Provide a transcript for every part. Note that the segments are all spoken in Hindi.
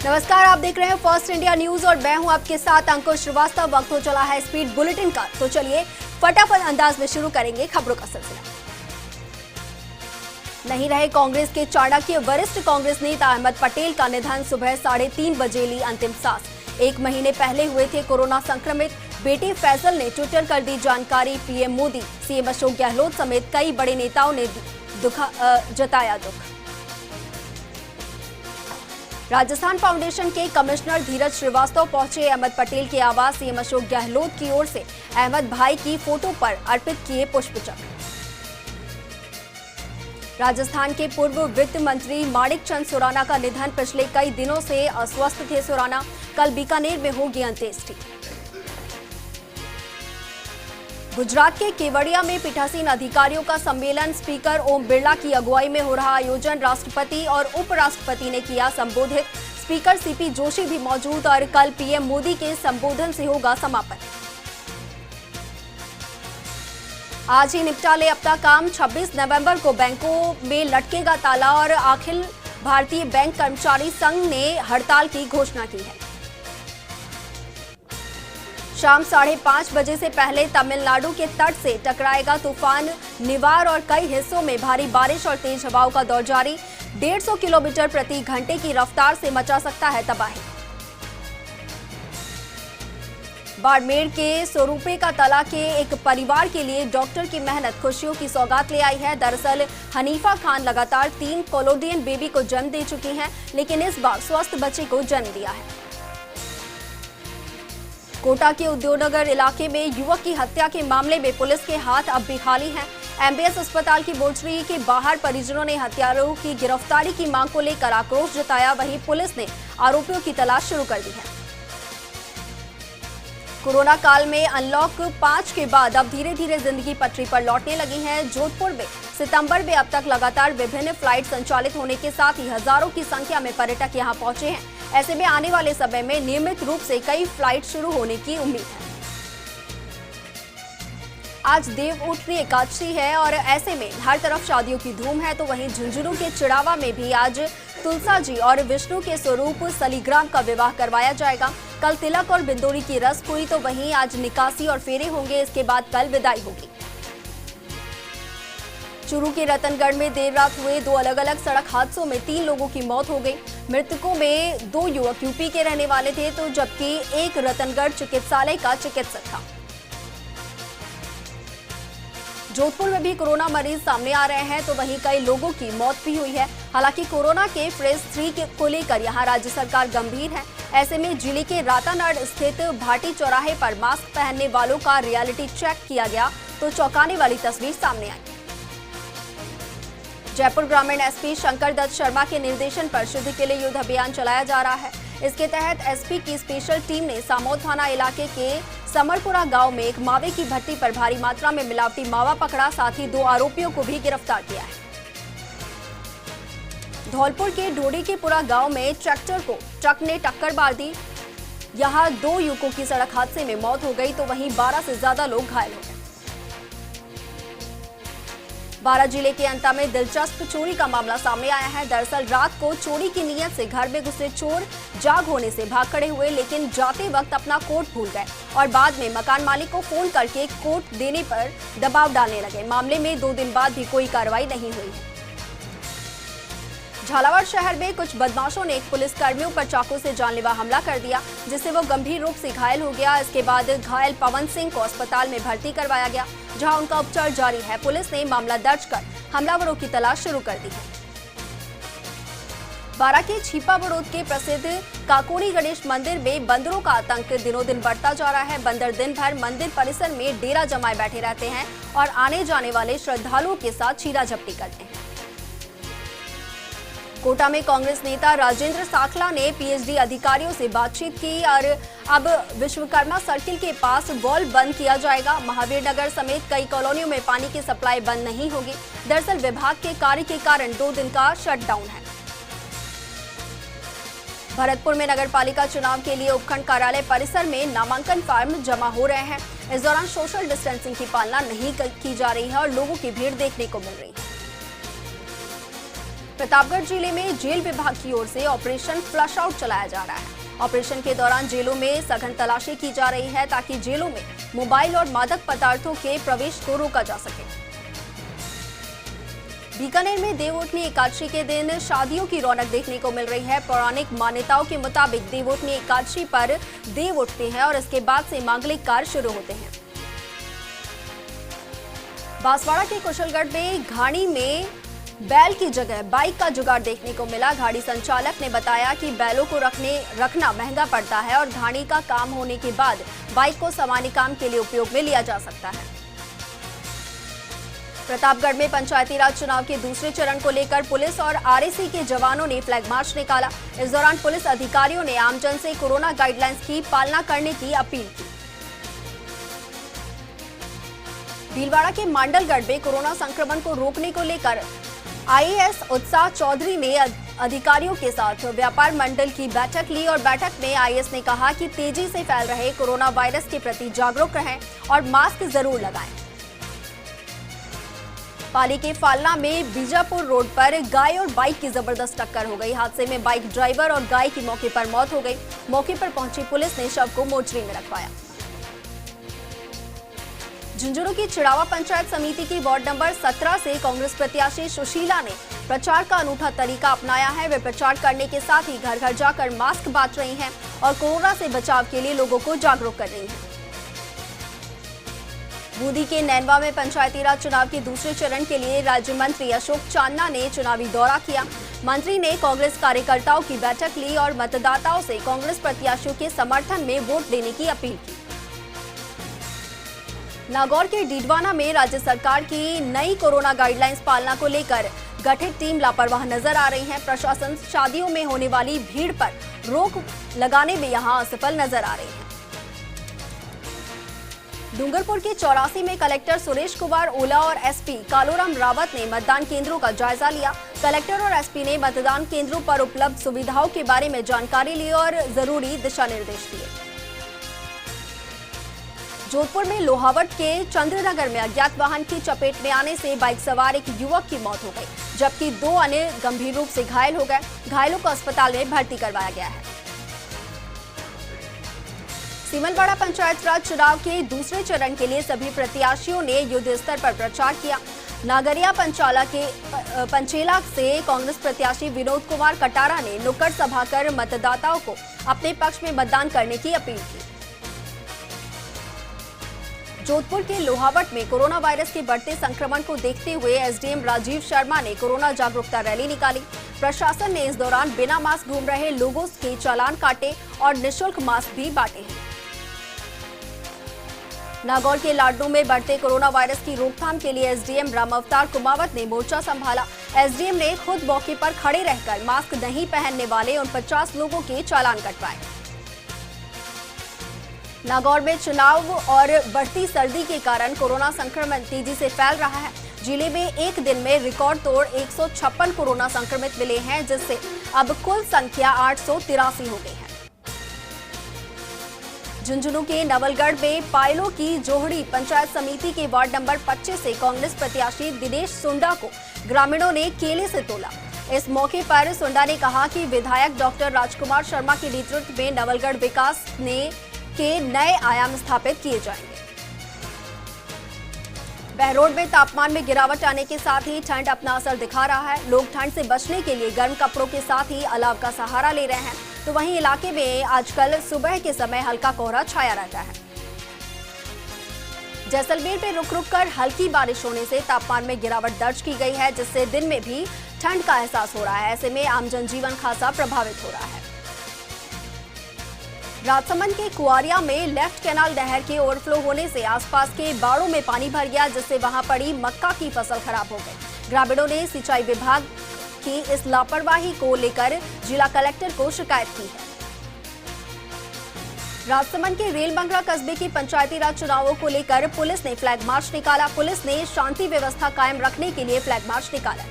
नमस्कार, आप देख रहे हैं फर्स्ट इंडिया न्यूज और मैं हूं आपके साथ अंकुश श्रीवास्तव। वक्त हो चला है स्पीड बुलेटिन का, तो चलिए फटाफट अंदाज में शुरू करेंगे खबरों का सिलसिला। नहीं रहे कांग्रेस के चाणक्य, वरिष्ठ कांग्रेस नेता अहमद पटेल का निधन। सुबह 3:30 बजे ली अंतिम सांस। 1 महीने पहले हुए थे कोरोना संक्रमित। बेटे फैसल ने ट्विटर कर दी जानकारी। पीएम मोदी, सीएम अशोक गहलोत समेत कई बड़े नेताओं ने जताया दुख। राजस्थान फाउंडेशन के कमिश्नर धीरज श्रीवास्तव पहुंचे अहमद पटेल के आवास। सीएम अशोक गहलोत की ओर से अहमद भाई की फोटो पर अर्पित किए पुष्पचक्र। राजस्थान के पूर्व वित्त मंत्री माणिक चंद सुराना का निधन। पिछले कई दिनों से अस्वस्थ थे सुराना। कल बीकानेर में होगी अंत्येष्टि। गुजरात के केवड़िया में पीठासीन अधिकारियों का सम्मेलन। स्पीकर ओम बिरला की अगुवाई में हो रहा आयोजन। राष्ट्रपति और उपराष्ट्रपति ने किया संबोधित। स्पीकर सीपी जोशी भी मौजूद और कल पीएम मोदी के संबोधन से होगा समापन। आज ही निपटा ले अपना काम। 26 नवंबर को बैंकों में लटकेगा ताला और अखिल भारतीय बैंक कर्मचारी संघ ने हड़ताल की घोषणा की है। शाम 5:30 बजे से पहले तमिलनाडु के तट से टकराएगा तूफान निवार और कई हिस्सों में भारी बारिश और तेज हवाओं का दौर जारी। 150 किलोमीटर प्रति घंटे की रफ्तार से मचा सकता है तबाही। बाड़मेर के स्वरूपे का तला के एक परिवार के लिए डॉक्टर की मेहनत खुशियों की सौगात ले आई है। दरअसल हनीफा खान लगातार 3 कोलोडियन बेबी को जन्म दे चुकी हैं, लेकिन इस बार स्वस्थ बच्चे को जन्म दिया है। कोटा के उद्योगनगर इलाके में युवक की हत्या के मामले में पुलिस के हाथ अब भी खाली हैं। एमबीएस अस्पताल की बोर्डरी के बाहर परिजनों ने हत्यारों की गिरफ्तारी की मांग को लेकर आक्रोश जताया। वहीं पुलिस ने आरोपियों की तलाश शुरू कर दी है। कोरोना काल में अनलॉक 5 के बाद अब धीरे धीरे जिंदगी पटरी पर लौटने लगी है। जोधपुर में सितंबर में अब तक लगातार विभिन्न फ्लाइट संचालित होने के साथ ही हजारों की संख्या में पर्यटक यहां पहुंचे हैं। ऐसे में आने वाले समय में नियमित रूप से कई फ्लाइट शुरू होने की उम्मीद है। आज देवउठनी एकादशी है और ऐसे में हर तरफ शादियों की धूम है। तो वहीं झुंझुनू के चिड़ावा में भी आज तुलसा जी और विष्णु के स्वरूप सलीग्राम का विवाह करवाया जाएगा। कल तिलक और बिंदोरी की रस्म हुई, तो वहीं आज निकासी और फेरे होंगे। इसके बाद कल विदाई होगी। चूरू के रतनगढ़ में देर रात हुए 2 अलग अलग सड़क हादसों में 3 लोगों की मौत हो गई। मृतकों में 2 युवक यूपी के रहने वाले थे, तो जबकि एक रतनगढ़ चिकित्सालय का चिकित्सक था। जोधपुर में भी कोरोना मरीज सामने आ रहे हैं, तो वहीं कई लोगों की मौत भी हुई है। हालांकि कोरोना के फेज 3 को लेकर यहां राज्य सरकार गंभीर है। ऐसे में जिले के रातानाड़ स्थित भाटी चौराहे पर मास्क पहनने वालों का रियलिटी चेक किया गया, तो चौंकाने वाली तस्वीर सामने आई। जयपुर ग्रामीण एसपी शंकर दत्त शर्मा के निर्देशन पर शुद्धि के लिए युद्ध अभियान चलाया जा रहा है। इसके तहत एसपी की स्पेशल टीम ने सामोद थाना इलाके के समरपुरा गांव में एक मावे की भट्टी पर भारी मात्रा में मिलावटी मावा पकड़ा। साथ ही 2 आरोपियों को भी गिरफ्तार किया है। धौलपुर के ढोडी के पुरा गांव में ट्रैक्टर को ट्रक ने टक्कर मार दी। यहां 2 युवकों की सड़क हादसे में मौत हो गई, तो वहीं 12 से ज्यादा लोग घायल हो गए। 12 जिले के अंता में दिलचस्प चोरी का मामला सामने आया है। दरअसल रात को चोरी की नीयत से घर में घुसे चोर जाग होने से भाग खड़े हुए, लेकिन जाते वक्त अपना कोट भूल गए और बाद में मकान मालिक को फोन करके कोट देने पर दबाव डालने लगे। मामले में 2 दिन बाद भी कोई कार्रवाई नहीं हुई है। झालावाड़ शहर में कुछ बदमाशों ने एक पुलिसकर्मियों पर चाकू से जानलेवा हमला कर दिया, जिससे वो गंभीर रूप से घायल हो गया। इसके बाद घायल पवन सिंह को अस्पताल में भर्ती करवाया गया, जहां उनका उपचार जारी है। पुलिस ने मामला दर्ज कर हमलावरों की तलाश शुरू कर दी है। बारां के छिपा बड़ौद के प्रसिद्ध काकोनी गणेश मंदिर में बंदरों का आतंक दिनों दिन बढ़ता जा रहा है। बंदर दिन भर मंदिर परिसर में डेरा जमाए बैठे रहते हैं और आने जाने वाले श्रद्धालुओं के साथ छीना झपटी करते हैं। कोटा में कांग्रेस नेता राजेंद्र साखला ने पीएचडी अधिकारियों से बातचीत की और अब विश्वकर्मा सर्किल के पास वॉल्व बंद किया जाएगा। महावीर नगर समेत कई कॉलोनियों में पानी की सप्लाई बंद नहीं होगी। दरअसल विभाग के कार्य के कारण 2 दिन का शटडाउन है। भरतपुर में नगरपालिका चुनाव के लिए उपखंड कार्यालय परिसर में नामांकन फॉर्म जमा हो रहे हैं। इस दौरान सोशल डिस्टेंसिंग की पालना नहीं की जा रही है और लोगों की भीड़ देखने को मिल रही है। प्रतापगढ़ जिले में जेल विभाग की ओर से ऑपरेशन फ्लश आउट चलाया जा रहा है। ऑपरेशन के दौरान जेलों में सघन तलाशी की जा रही है ताकि जेलों में मोबाइल और मादक पदार्थों के प्रवेश को रोका जा सके। बीकानेर में देवउठनी एकादशी के दिन शादियों की रौनक देखने को मिल रही है। पौराणिक मान्यताओं के मुताबिक देवउठनी एकादशी पर देव उठते हैं और इसके बाद से मांगलिक कार्य शुरू होते हैं। बांसवाड़ा के कुशलगढ़ में घाणी में बैल की जगह बाइक का जुगाड़ देखने को मिला। गाड़ी संचालक ने बताया कि बैलों को रखना महंगा पड़ता है और घाणी का काम होने के बाद बाइक को सामान्य काम के लिए उपयोग में लिया जा सकता है। प्रतापगढ़ में पंचायती राज चुनाव के दूसरे चरण को लेकर पुलिस और आरएसी के जवानों ने फ्लैग मार्च निकाला। इस दौरान पुलिस अधिकारियों ने आमजन से कोरोना गाइडलाइंस की पालना करने की अपील की। भीलवाड़ा के मांडलगढ़ में कोरोना संक्रमण को रोकने को लेकर आईएएस उत्साह चौधरी ने अधिकारियों के साथ व्यापार मंडल की बैठक ली और बैठक में आईएएस ने कहा कि तेजी से फैल रहे कोरोना वायरस के प्रति जागरूक रहें और मास्क जरूर लगाएं। पाली के फालना में बीजापुर रोड पर गाय और बाइक की जबरदस्त टक्कर हो गई। हादसे में बाइक ड्राइवर और गाय की मौके पर मौत हो गई। मौके पर पहुंची पुलिस ने शव को मोर्चरी में रखवाया। झुंझुनू की चिड़ावा पंचायत समिति की वार्ड नंबर 17 से कांग्रेस प्रत्याशी सुशीला ने प्रचार का अनूठा तरीका अपनाया है। वे प्रचार करने के साथ ही घर घर जाकर मास्क बांट रही हैं और कोरोना से बचाव के लिए लोगों को जागरूक कर रही हैं। बूंदी के नैनवा में पंचायती राज चुनाव के दूसरे चरण के लिए राज्य मंत्री अशोक चांदना ने चुनावी दौरा किया। मंत्री ने कांग्रेस कार्यकर्ताओं की बैठक ली और मतदाताओं से कांग्रेस प्रत्याशियों के समर्थन में वोट देने की अपील की। नागौर के डीडवाना में राज्य सरकार की नई कोरोना गाइडलाइंस पालना को लेकर गठित टीम लापरवाह नजर आ रही है। प्रशासन शादियों में होने वाली भीड़ पर रोक लगाने में यहां असफल नजर आ रही है। डूंगरपुर के 84 में कलेक्टर सुरेश कुमार ओला और एसपी कालूराम रावत ने मतदान केंद्रों का जायजा लिया। कलेक्टर और एसपी ने मतदान केंद्रों पर उपलब्ध सुविधाओं के बारे में जानकारी ली और जरूरी दिशा निर्देश दिए। जोधपुर में लोहावट के चंद्रनगर में अज्ञात वाहन की चपेट में आने से बाइक सवार एक युवक की मौत हो गई, जबकि 2 अन्य गंभीर रूप से घायल हो गए। घायलों को अस्पताल में भर्ती करवाया गया है। सिमलवाड़ा पंचायत राज चुनाव के दूसरे चरण के लिए सभी प्रत्याशियों ने युद्ध स्तर पर प्रचार किया। नागरिया पंचेला से कांग्रेस प्रत्याशी विनोद कुमार कटारा ने नुक्कड़ सभा कर मतदाताओं को अपने पक्ष में मतदान करने की अपील की। जोधपुर के लोहावट में कोरोना वायरस के बढ़ते संक्रमण को देखते हुए एसडीएम राजीव शर्मा ने कोरोना जागरूकता रैली निकाली। प्रशासन ने इस दौरान बिना मास्क घूम रहे लोगों के चालान काटे और निःशुल्क मास्क भी बांटे हैं। नागौर के लाडनू में बढ़ते कोरोना वायरस की रोकथाम के लिए एसडीएम रामावतार कुमावत ने मोर्चा संभाला। एसडीएम ने खुद मौके पर खड़े रहकर मास्क नहीं पहनने वाले उन 50 लोगों के चालान कटवाए। नागौर में चुनाव और बढ़ती सर्दी के कारण कोरोना संक्रमण तेजी से फैल रहा है। जिले में एक दिन में रिकॉर्ड तोड़ 156 कोरोना संक्रमित मिले हैं, जिससे अब कुल संख्या 883 हो गई है। झुंझुनू के नवलगढ़ में पायलों की जोहड़ी पंचायत समिति के वार्ड नंबर 25 से कांग्रेस प्रत्याशी दिनेश सुंडा को ग्रामीणों ने केले से तोला। इस मौके पर सुंडा ने कहा कि विधायक डॉक्टर राजकुमार शर्मा के नेतृत्व में नवलगढ़ विकास के नए आयाम स्थापित किए जाएंगे। बहरोड में तापमान में गिरावट आने के साथ ही ठंड अपना असर दिखा रहा है। लोग ठंड से बचने के लिए गर्म कपड़ों के साथ ही अलाव का सहारा ले रहे हैं, तो वहीं इलाके में आजकल सुबह के समय हल्का कोहरा छाया रहता है। जैसलमेर में रुक रुक कर हल्की बारिश होने से तापमान में गिरावट दर्ज की गई है, जिससे दिन में भी ठंड का एहसास हो रहा है। ऐसे में आम जनजीवन खासा प्रभावित हो रहा है। राजसमंद के कुआरिया में लेफ्ट कैनाल नहर के ओवरफ्लो होने से आसपास के बाड़ों में पानी भर गया, जिससे वहां पड़ी मक्का की फसल खराब हो गई। ग्रामीणों ने सिंचाई विभाग की इस लापरवाही को लेकर जिला कलेक्टर को शिकायत की है। राजसमंद के रेलमंगरा कस्बे के पंचायती राज चुनावों को लेकर पुलिस ने फ्लैग मार्च निकाला। पुलिस ने शांति व्यवस्था कायम रखने के लिए फ्लैग मार्च निकाला।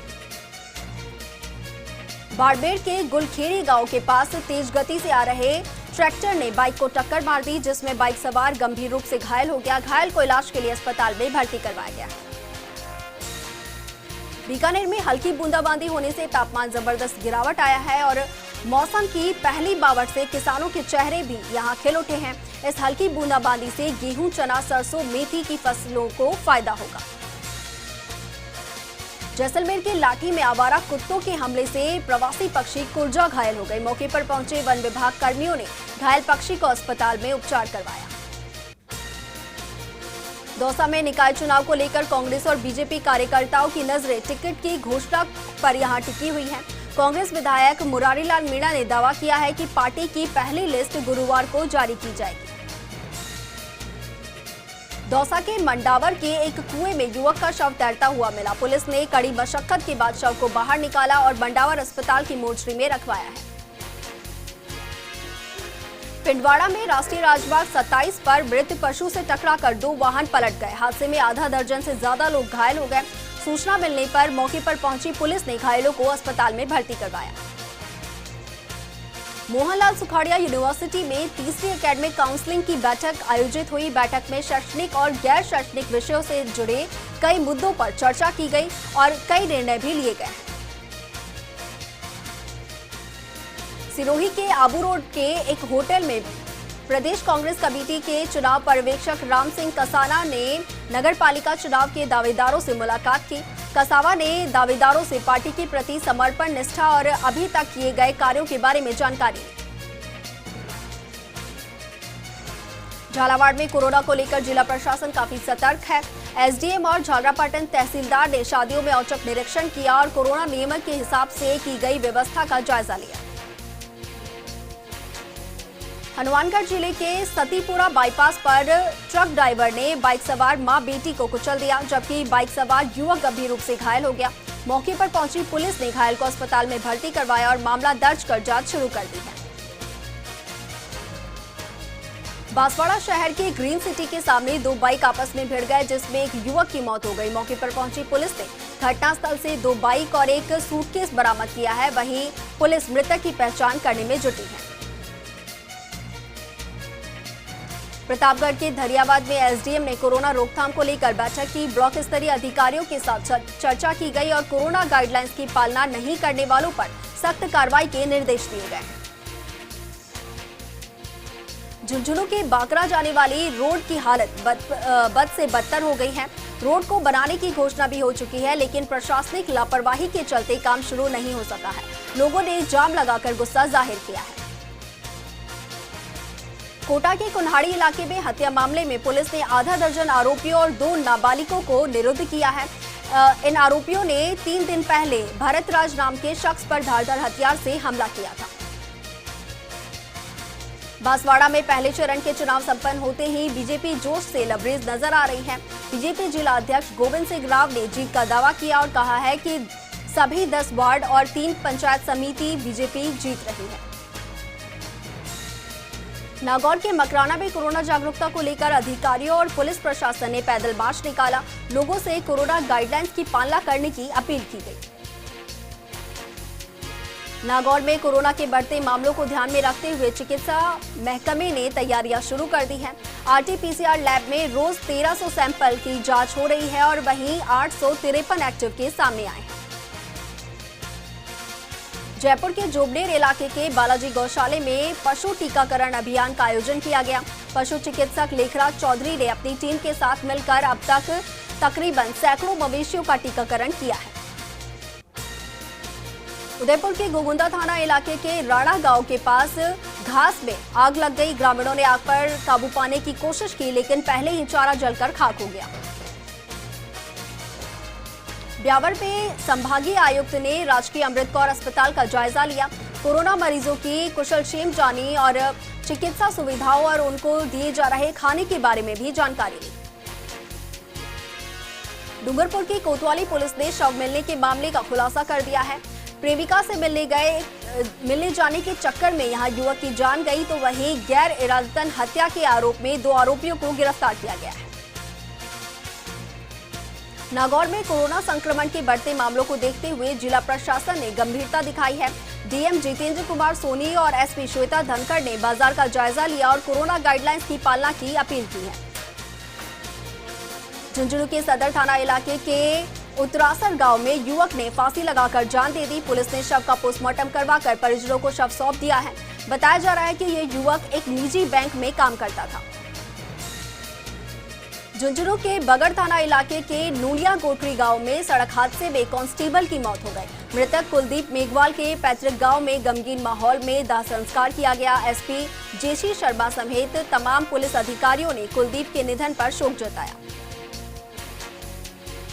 बाड़मेर के गुलखेड़ी गांव के पास तेज गति से आ रहे ट्रैक्टर ने बाइक को टक्कर मार दी, जिसमें बाइक सवार गंभीर रूप से घायल हो गया। घायल को इलाज के लिए अस्पताल में भर्ती करवाया गया। बीकानेर में हल्की बूंदाबांदी होने से तापमान जबरदस्त गिरावट आया है और मौसम की पहली बावट से किसानों के चेहरे भी यहां खिल उठे हैं। इस हल्की बूंदाबांदी से गेहूं, चना, सरसों, मेथी की फसलों को फायदा होगा। जैसलमेर के लाठी में आवारा कुत्तों के हमले से प्रवासी पक्षी कुर्जा घायल हो गए। मौके पर पहुंचे वन विभाग कर्मियों ने घायल पक्षी को अस्पताल में उपचार करवाया। दौसा में निकाय चुनाव को लेकर कांग्रेस और बीजेपी कार्यकर्ताओं की नजरें टिकट की घोषणा पर यहां टिकी हुई है। कांग्रेस विधायक मुरारीलाल मीणा ने दावा किया है कि पार्टी की पहली लिस्ट गुरुवार को जारी की जाएगी। दौसा के मंडावर के एक कुएं में युवक का शव तैरता हुआ मिला। पुलिस ने कड़ी मशक्कत के बाद शव को बाहर निकाला और मंडावर अस्पताल की मोर्चरी में रखवाया है। पिंडवाड़ा में राष्ट्रीय राजमार्ग 27 पर मृत पशु से टकराकर 2 वाहन पलट गए। हादसे में आधा दर्जन से ज्यादा लोग घायल हो गए। सूचना मिलने पर मौके पर पहुंची पुलिस ने घायलों को अस्पताल में भर्ती करवाया। मोहनलाल सुखाड़िया यूनिवर्सिटी में तीसरी एकेडमिक काउंसलिंग की बैठक आयोजित हुई। बैठक में शैक्षणिक और गैर शैक्षणिक विषयों से जुड़े कई मुद्दों पर चर्चा की गई और कई निर्णय भी लिए गए। सिरोही के आबू रोड के एक होटल में प्रदेश कांग्रेस कमेटी के चुनाव पर्यवेक्षक राम सिंह कसाना ने नगरपालिका चुनाव के दावेदारों से मुलाकात की। कसावा ने दावेदारों से पार्टी के प्रति समर्पण, निष्ठा और अभी तक किए गए कार्यों के बारे में जानकारी ली। झालावाड़ में कोरोना को लेकर जिला प्रशासन काफी सतर्क है। एसडीएम और झालरापाटन तहसीलदार ने शादियों में औचक निरीक्षण किया और कोरोना नियमों के हिसाब से की गई व्यवस्था का जायजा लिया। हनुमानगढ़ जिले के सतीपुरा बाईपास पर ट्रक ड्राइवर ने बाइक सवार मां बेटी को कुचल दिया, जबकि बाइक सवार युवक गंभीर रूप से घायल हो गया। मौके पर पहुंची पुलिस ने घायल को अस्पताल में भर्ती करवाया और मामला दर्ज कर जांच शुरू कर दी है। बांसवाड़ा शहर के ग्रीन सिटी के सामने 2 बाइक आपस में भिड़ गए, जिसमें एक युवक की मौत हो गई। मौके पर पहुंची पुलिस ने घटनास्थल से 2 बाइक और एक सूटकेस बरामद किया है। वहीं पुलिस मृतक की पहचान करने में जुटी है। प्रतापगढ़ के धरियावाद में एसडीएम ने कोरोना रोकथाम को लेकर बैठक की। ब्लॉक स्तरीय अधिकारियों के साथ चर्चा की गई और कोरोना गाइडलाइंस की पालना नहीं करने वालों पर सख्त कार्रवाई के निर्देश दिए गए। झुंझुनू के बाकरा जाने वाली रोड की हालत बद से बदतर हो गई है। रोड को बनाने की घोषणा भी हो चुकी है, लेकिन प्रशासनिक लापरवाही के चलते काम शुरू नहीं हो सका है। लोगों ने जाम लगाकर गुस्सा जाहिर किया है। कोटा के कुन्हाड़ी इलाके में हत्या मामले में पुलिस ने आधा दर्जन आरोपियों और 2 नाबालिगों को निरुद्ध किया है। इन आरोपियों ने 3 दिन पहले भरतराज नाम के शख्स पर धारदार हथियार से हमला किया था। बांसवाड़ा में पहले चरण के चुनाव संपन्न होते ही बीजेपी जोश से लबरेज नजर आ रही है। बीजेपी जिला अध्यक्ष गोविंद सिंह राव ने जीत का दावा किया और कहा है कि सभी 10 वार्ड और 3 पंचायत समिति बीजेपी जीत रही है। नागौर के मकराना में कोरोना जागरूकता को लेकर अधिकारियों और पुलिस प्रशासन ने पैदल मार्च निकाला। लोगों से कोरोना गाइडलाइंस की पालना करने की अपील की गई। नागौर में कोरोना के बढ़ते मामलों को ध्यान में रखते हुए चिकित्सा महकमे ने तैयारियां शुरू कर दी हैं। आरटी-पीसीआर लैब में रोज 1300 सैंपल की जांच हो रही है और वहीं 853 एक्टिव केस सामने आए हैं। जयपुर के जोबनेर इलाके के बालाजी गौशाले में पशु टीकाकरण अभियान का आयोजन किया गया। पशु चिकित्सक लेखराज चौधरी ने अपनी टीम के साथ मिलकर अब तक तकरीबन सैकड़ों मवेशियों का टीकाकरण किया है। उदयपुर के गोगुंदा थाना इलाके के राणा गांव के पास घास में आग लग गई। ग्रामीणों ने आग पर काबू पाने की कोशिश की, लेकिन पहले ही चारा जलकर खाक हो गया। ब्यावर में संभागीय आयुक्त ने राजकीय अमृत कौर अस्पताल का जायजा लिया। कोरोना मरीजों की कुशलक्षेम जानी और चिकित्सा सुविधाओं और उनको दिए जा रहे खाने के बारे में भी जानकारी ली। डूंगरपुर की कोतवाली पुलिस ने शव मिलने के मामले का खुलासा कर दिया है। प्रेमिका से मिलने जाने के चक्कर में यहां युवक की जान गई, तो वहीं गैर इरादतन हत्या के आरोप में 2 आरोपियों को गिरफ्तार किया गया है। नागौर में कोरोना संक्रमण के बढ़ते मामलों को देखते हुए जिला प्रशासन ने गंभीरता दिखाई है। डीएम जितेंद्र कुमार सोनी और एसपी श्वेता धनखड़ ने बाजार का जायजा लिया और कोरोना गाइडलाइंस की पालना की अपील की है। झुंझुनू के सदर थाना इलाके के उत्तरासर गांव में युवक ने फांसी लगाकर जान दे दी। पुलिस ने शव का पोस्टमार्टम करवाकर परिजनों को शव सौंप दिया है। बताया जा रहा है कि ये युवक एक निजी बैंक में काम करता था। झुंझुनू के बगड़ थाना इलाके के नूलिया गोटरी गांव में सड़क हादसे में कांस्टेबल की मौत हो गई। मृतक कुलदीप मेघवाल के पैतृक गांव में गमगीन माहौल में दाह संस्कार किया गया। एसपी जेसी शर्मा समेत तमाम पुलिस अधिकारियों ने कुलदीप के निधन पर शोक जताया।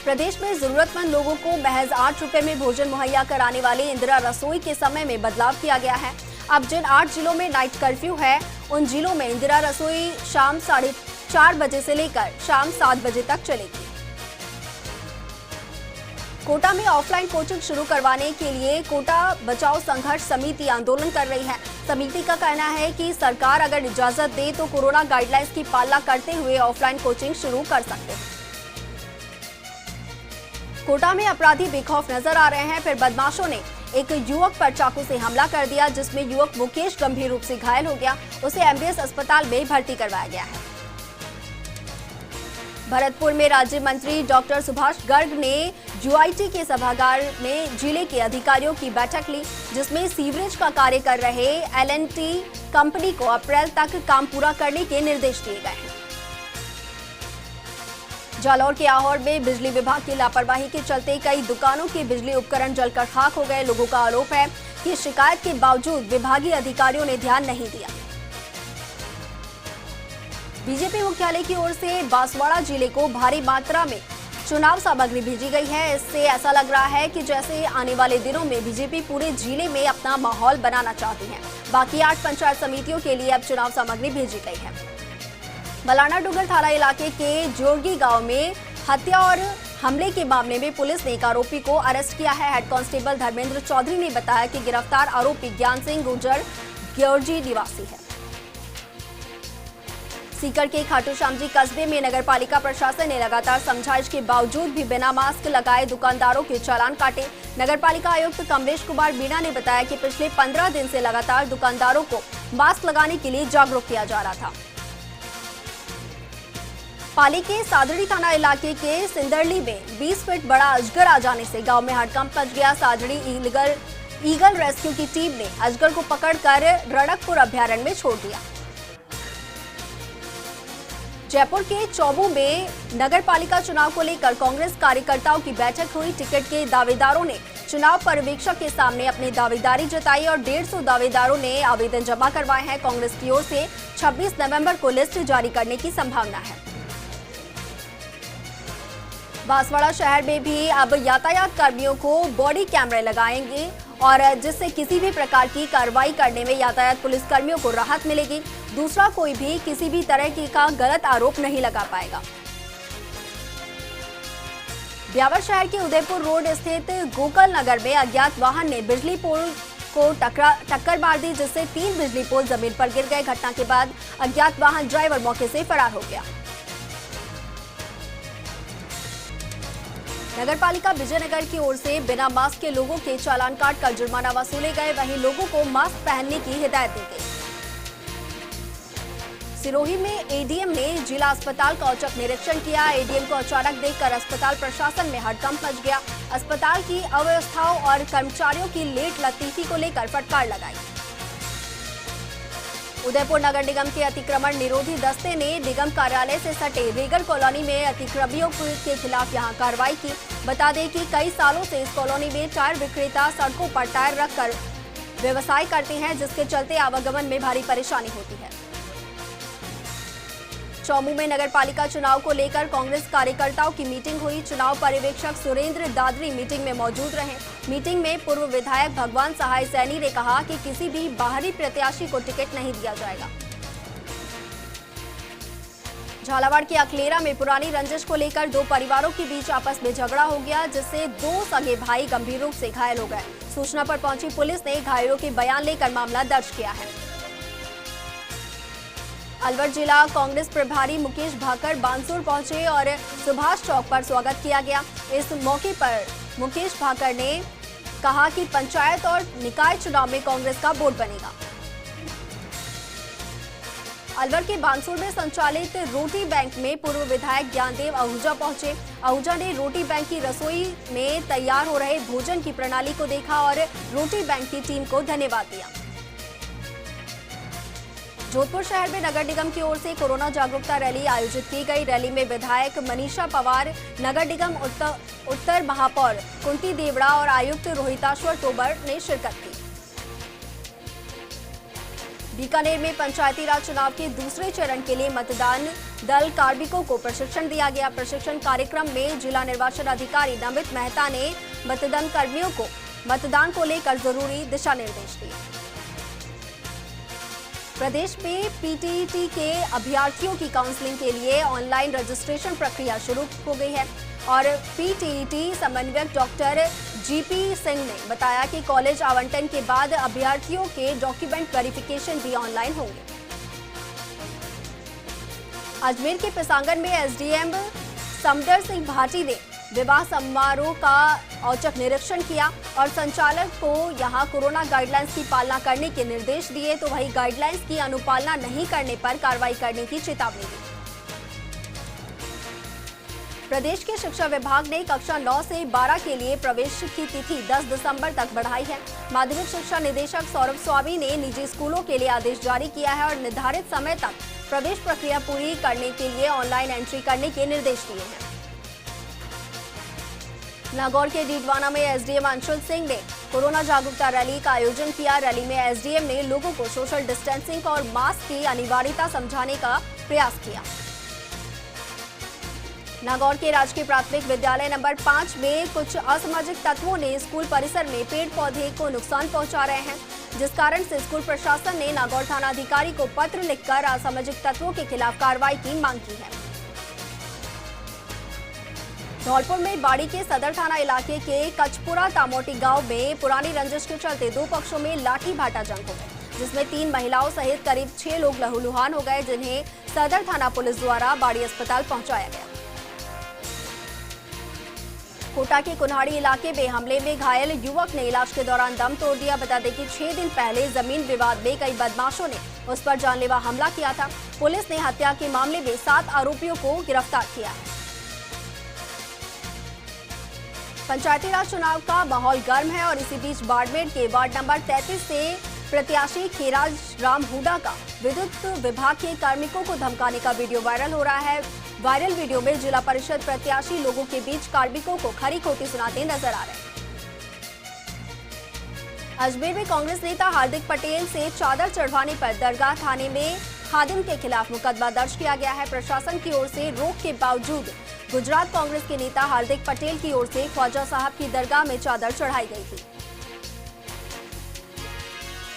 प्रदेश में जरूरतमंद लोगों को महज 8 रुपए में भोजन मुहैया कराने वाली इंदिरा रसोई के समय में बदलाव किया गया है। अब जिन 8 जिलों में नाइट कर्फ्यू है, उन जिलों में इंदिरा रसोई शाम 4:30 बजे से लेकर शाम 7 बजे तक चलेगी। कोटा में ऑफलाइन कोचिंग शुरू करवाने के लिए कोटा बचाओ संघर्ष समिति आंदोलन कर रही है। समिति का कहना है कि सरकार अगर इजाजत दे तो कोरोना गाइडलाइंस की पालना करते हुए ऑफलाइन कोचिंग शुरू कर सकते हैं। कोटा में अपराधी बेखौफ नजर आ रहे हैं। फिर बदमाशों ने एक युवक पर चाकू से हमला कर दिया, जिसमें युवक मुकेश गंभीर रूप से घायल हो गया। उसे एमडीएस अस्पताल में भर्ती करवाया गया है। भरतपुर में राज्य मंत्री डॉक्टर सुभाष गर्ग ने यूआईटी के सभागार में जिले के अधिकारियों की बैठक ली, जिसमें सीवरेज का कार्य कर रहे एल&टी कंपनी को अप्रैल तक काम पूरा करने के निर्देश दिए गए हैं। जालौर के आहोर में बिजली विभाग की लापरवाही के चलते कई दुकानों के बिजली उपकरण जलकर खाक हो गए। लोगों का आरोप है कि शिकायत के बावजूद विभागीय अधिकारियों ने ध्यान नहीं दिया। बीजेपी मुख्यालय की ओर से बांसवाड़ा जिले को भारी मात्रा में चुनाव सामग्री भेजी गई है। इससे ऐसा लग रहा है कि जैसे आने वाले दिनों में बीजेपी पूरे जिले में अपना माहौल बनाना चाहती है। बाकी 8 पंचायत समितियों के लिए अब चुनाव सामग्री भेजी गई है। बलाना डुंगर थाना इलाके के जोरगी गांव में हत्या और हमले के मामले में पुलिस ने एक आरोपी को अरेस्ट किया है। हेड कांस्टेबल धर्मेंद्र चौधरी ने बताया कि गिरफ्तार आरोपी ज्ञान सिंह गुर्जर ग्योरजी निवासी है। सीकर के खाटू श्यामजी कस्बे में नगरपालिका प्रशासन ने लगातार समझाइश के बावजूद भी बिना मास्क लगाए दुकानदारों के चालान काटे। नगरपालिका आयुक्त कमलेश कुमार मीणा ने बताया कि पिछले 15 दिन से लगातार दुकानदारों को मास्क लगाने के लिए जागरूक किया जा रहा था। पाली के सादड़ी थाना इलाके के सिंदरली में 20 फीट बड़ा अजगर आ जाने से गांव में हड़कंप मच गया। सादड़ी ईगल रेस्क्यू की टीम ने अजगर को पकड़कर रणकपुर अभयारण्य में छोड़ दिया। जयपुर के चौबू में नगरपालिका चुनाव को लेकर कांग्रेस कार्यकर्ताओं की बैठक हुई। टिकट के दावेदारों ने चुनाव पर्यवेक्षक के सामने अपनी दावेदारी जताई और 150 दावेदारों ने आवेदन जमा करवाए हैं। कांग्रेस की ओर से 26 नवंबर को लिस्ट जारी करने की संभावना है। बांसवाड़ा शहर में भी अब यातायात कर्मियों को बॉडी कैमरे लगाएंगे और जिससे किसी भी प्रकार की कार्रवाई करने में यातायात पुलिस कर्मियों को राहत मिलेगी। दूसरा कोई भी किसी भी तरह की का गलत आरोप नहीं लगा पाएगा। ब्यावर शहर के उदयपुर रोड स्थित गोकल नगर में अज्ञात वाहन ने बिजली पोल को टक्कर मार दी, जिससे 3 बिजली पोल जमीन पर गिर गए। घटना के बाद अज्ञात वाहन ड्राइवर मौके से फरार हो गया। नगरपालिका विजयनगर की ओर से बिना मास्क के लोगों के चालान काटकर जुर्माना वसूले गए। वहीं लोगों को मास्क पहनने की हिदायत दी गई। सिरोही में एडीएम ने जिला अस्पताल का औचक निरीक्षण किया। एडीएम को अचानक देखकर अस्पताल प्रशासन में हड़कंप मच गया। अस्पताल की अव्यवस्थाओं और कर्मचारियों की लेट लतीफी को लेकर फटकार लगाई। उदयपुर नगर निगम के अतिक्रमण निरोधी दस्ते ने निगम कार्यालय से सटे रीगल कॉलोनी में अतिक्रमियों के खिलाफ यहां कार्रवाई की। बता दें कि कई सालों से इस कॉलोनी में टायर विक्रेता सड़कों पर टायर रखकर व्यवसाय करते हैं, जिसके चलते आवागमन में भारी परेशानी होती है। चौमू में नगरपालिका चुनाव को लेकर कांग्रेस कार्यकर्ताओं की मीटिंग हुई। चुनाव पर्यवेक्षक सुरेंद्र दादरी मीटिंग में मौजूद रहे। मीटिंग में पूर्व विधायक भगवान सहाय सैनी ने कहा कि किसी भी बाहरी प्रत्याशी को टिकट नहीं दिया जाएगा। झालावाड़ के अकलेरा में पुरानी रंजिश को लेकर 2 परिवारों के बीच आपस में झगड़ा हो गया, जिससे 2 सगे भाई गंभीर रूप से घायल हो गए। सूचना पर पहुंची पुलिस ने घायलों के बयान लेकर मामला दर्ज किया है। अलवर जिला कांग्रेस प्रभारी मुकेश भाकर बानसूर पहुंचे और सुभाष चौक पर स्वागत किया गया। इस मौके पर मुकेश भाकर ने कहा कि पंचायत और निकाय चुनाव में कांग्रेस का बोर्ड बनेगा। अलवर के बानसूर में संचालित रोटी बैंक में पूर्व विधायक ज्ञानदेव आहूजा पहुंचे। आहूजा ने रोटी बैंक की रसोई में तैयार हो रहे भोजन की प्रणाली को देखा और रोटी बैंक की टीम को धन्यवाद दिया। जोधपुर शहर में नगर निगम की ओर से कोरोना जागरूकता रैली आयोजित की गई। रैली में विधायक मनीषा पवार, नगर निगम उत्तर महापौर कुंती देवड़ा और आयुक्त रोहिताश्वर तोमर ने शिरकत की। बीकानेर में पंचायती राज चुनाव के दूसरे चरण के लिए मतदान दल कार्मिकों को प्रशिक्षण दिया गया। प्रशिक्षण कार्यक्रम में जिला निर्वाचन अधिकारी नमित मेहता ने मतदान कर्मियों को मतदान को लेकर जरूरी दिशा निर्देश दिए। प्रदेश में पीटीईटी के अभ्यर्थियों की काउंसलिंग के लिए ऑनलाइन रजिस्ट्रेशन प्रक्रिया शुरू हो गई है और पीटीईटी समन्वयक डॉक्टर जीपी सिंह ने बताया कि कॉलेज आवंटन के बाद अभ्यर्थियों के डॉक्यूमेंट वेरिफिकेशन भी ऑनलाइन होंगे। अजमेर के पिसांगन में एसडीएम समदर सिंह भाटी ने विवाह समारोह का औचक निरीक्षण किया और संचालक को यहां कोरोना गाइडलाइंस की पालना करने के निर्देश दिए, तो वहीं गाइडलाइंस की अनुपालना नहीं करने पर कार्रवाई करने की चेतावनी दी। प्रदेश के शिक्षा विभाग ने कक्षा 9 से 12 के लिए प्रवेश की तिथि 10 दिसंबर तक बढ़ाई है। माध्यमिक शिक्षा निदेशक सौरभ स्वामी ने निजी स्कूलों के लिए आदेश जारी किया है और निर्धारित समय तक प्रवेश प्रक्रिया पूरी करने के लिए ऑनलाइन एंट्री करने के निर्देश दिए हैं। नागौर के डीडवाना में एसडीएम अंशुल सिंह ने कोरोना जागरूकता रैली का आयोजन किया। रैली में एसडीएम ने लोगों को सोशल डिस्टेंसिंग और मास्क की अनिवार्यता समझाने का प्रयास किया। नागौर के राजकीय प्राथमिक विद्यालय नंबर 5 में कुछ असामाजिक तत्वों ने स्कूल परिसर में पेड़ पौधे को नुकसान पहुंचा रहे हैं, जिस कारण से स्कूल प्रशासन ने नागौर थाना अधिकारी को पत्र लिखकर असामाजिक तत्वों के खिलाफ कार्रवाई की मांग की है। धौलपुर में बाड़ी के सदर थाना इलाके के कचपुरा तामोटी गांव में पुरानी रंजिश के चलते दो पक्षों में लाठी भाटा जंग हो गई, जिसमें 3 महिलाओं सहित करीब 6 लोग लहूलुहान हो गए, जिन्हें सदर थाना पुलिस द्वारा बाड़ी अस्पताल पहुंचाया गया। कोटा के कुन्हाड़ी इलाके में हमले में घायल युवक ने इलाज के दौरान दम तोड़ दिया। बता दें कि 6 दिन पहले जमीन विवाद में कई बदमाशों ने उस पर जानलेवा हमला किया था। पुलिस ने हत्या के मामले में 7 आरोपियों को गिरफ्तार किया है। पंचायती राज चुनाव का माहौल गर्म है और इसी बीच बाड़मेर के वार्ड नंबर 33 से प्रत्याशी खीराज राम हुडा का विद्युत विभाग के कार्मिकों को धमकाने का वीडियो वायरल हो रहा है। वायरल वीडियो में जिला परिषद प्रत्याशी लोगों के बीच कार्मिकों को खरी खोटी सुनाते नजर आ रहे हैं। अजमेर में कांग्रेस नेता हार्दिक पटेल से चादर चढ़वाने पर दरगाह थाने में खादिम के खिलाफ मुकदमा दर्ज किया गया है। प्रशासन की ओर से रोक के बावजूद गुजरात कांग्रेस के नेता हार्दिक पटेल की ओर से ख्वाजा साहब की दरगाह में चादर चढ़ाई गई थी।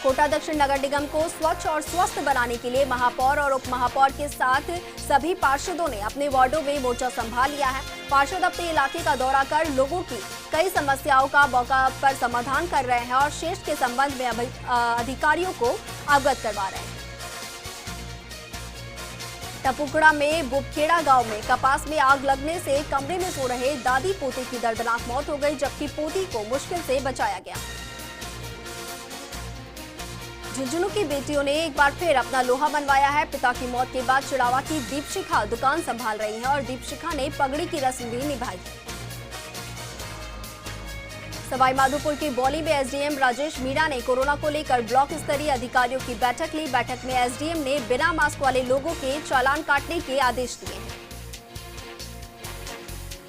कोटा दक्षिण नगर निगम को स्वच्छ और स्वस्थ बनाने के लिए महापौर और उप महापौर के साथ सभी पार्षदों ने अपने वार्डों में मोर्चा संभाल लिया है। पार्षद अपने इलाके का दौरा कर लोगों की कई समस्याओं का मौका पर समाधान कर रहे हैं और शेष के संबंध में अधिकारियों को अवगत करवा रहे हैं। टपुकड़ा में बुबखेड़ा गांव में कपास में आग लगने से कमरे में सो रहे दादी पोते की दर्दनाक मौत हो गई, जबकि पोती को मुश्किल से बचाया गया। झुंझुनू की बेटियों ने एक बार फिर अपना लोहा मनवाया है। पिता की मौत के बाद चिड़ावा की दीपशिखा दुकान संभाल रही है और दीपशिखा ने पगड़ी की रस्म भी निभाई है। सवाई माधोपुर की बौली में एसडीएम राजेश मीणा ने कोरोना को लेकर ब्लॉक स्तरीय अधिकारियों की बैठक ली। बैठक में एसडीएम ने बिना मास्क वाले लोगों के चालान काटने के आदेश दिए हैं।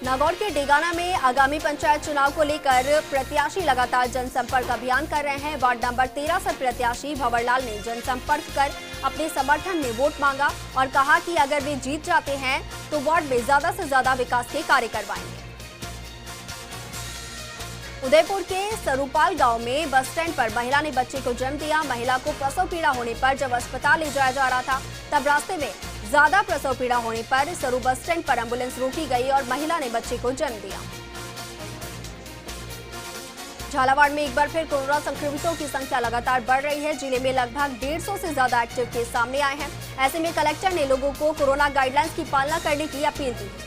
नागौर के डेगाना में आगामी पंचायत चुनाव को लेकर प्रत्याशी लगातार जनसंपर्क अभियान कर रहे हैं। वार्ड नंबर 13 से प्रत्याशी भंवरलाल ने जनसंपर्क कर अपने समर्थन में वोट मांगा और कहा कि अगर वे जीत जाते हैं तो वार्ड में ज्यादा से ज्यादा विकास के कार्य करवाएंगे। उदयपुर के सरूपाल गांव में बस स्टैंड पर महिला ने बच्चे को जन्म दिया। महिला को प्रसव पीड़ा होने पर जब अस्पताल ले जाया जा रहा था, तब रास्ते में ज्यादा प्रसव पीड़ा होने पर सरू बस स्टैंड पर एम्बुलेंस रोकी गई और महिला ने बच्चे को जन्म दिया। झालावाड़ में एक बार फिर कोरोना संक्रमितों की संख्या लगातार बढ़ रही है। जिले में लगभग 150 से ज्यादा एक्टिव केस सामने आए हैं। ऐसे में कलेक्टर ने लोगों को कोरोना गाइडलाइंस की पालना करने की अपील की है।